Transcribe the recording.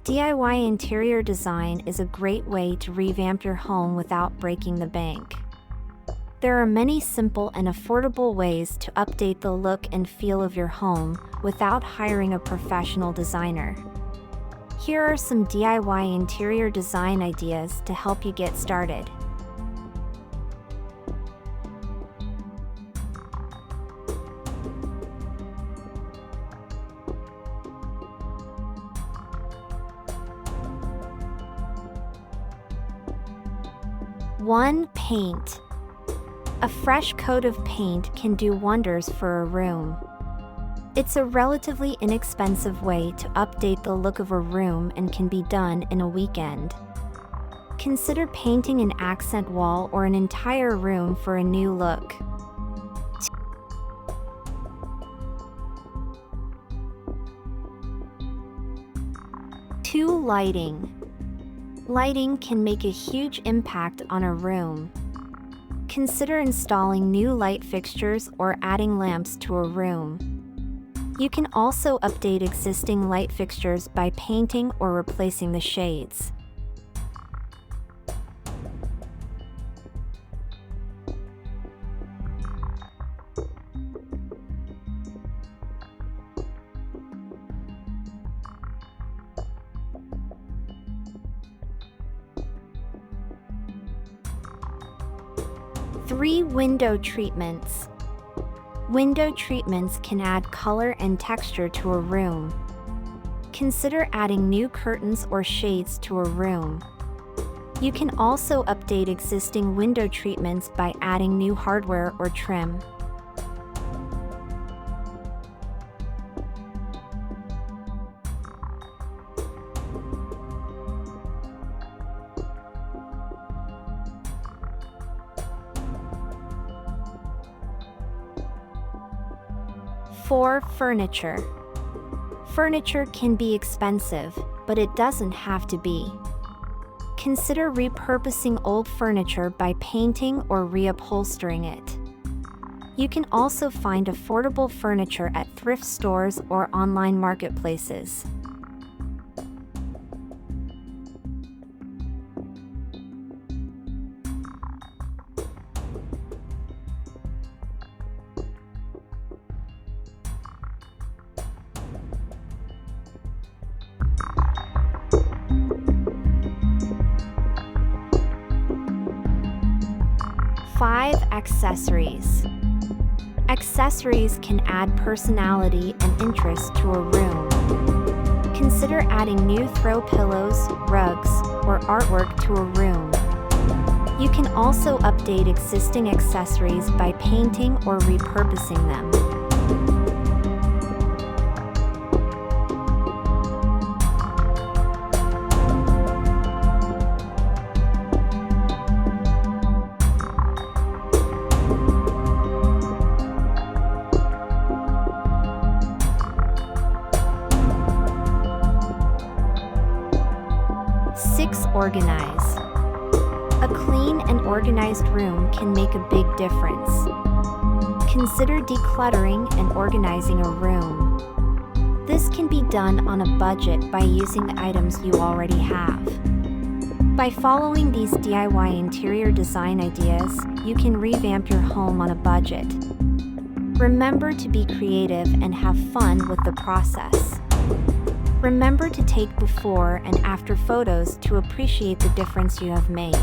DIY interior design is a great way to revamp your home without breaking the bank. There are many simple and affordable ways to update the look and feel of your home without hiring a professional designer. Here are some DIY interior design ideas to help you get started. One, paint. A fresh coat of paint can do wonders for a room. It's a relatively inexpensive way to update the look of a room and can be done in a weekend. Consider painting an accent wall or an entire room for a new look. 2, lighting. Lighting can make a huge impact on a room. Consider installing new light fixtures or adding lamps to a room. You can also update existing light fixtures by painting or replacing the shades. Three, window treatments. Window treatments can add color and texture to a room. Consider adding new curtains or shades to a room. You can also update existing window treatments by adding new hardware or trim. 4, furniture. Furniture can be expensive, but it doesn't have to be. Consider repurposing old furniture by painting or reupholstering it. You can also find affordable furniture at thrift stores or online marketplaces. 5, accessories. Accessories can add personality and interest to a room. Consider adding new throw pillows, rugs, or artwork to a room. You can also update existing accessories by painting or repurposing them. 6, organize. A clean and organized room can make a big difference. Consider decluttering and organizing a room. This can be done on a budget by using the items you already have. By following these DIY interior design ideas, you can revamp your home on a budget. Remember to be creative and have fun with the process. Remember to take before and after photos to appreciate the difference you have made.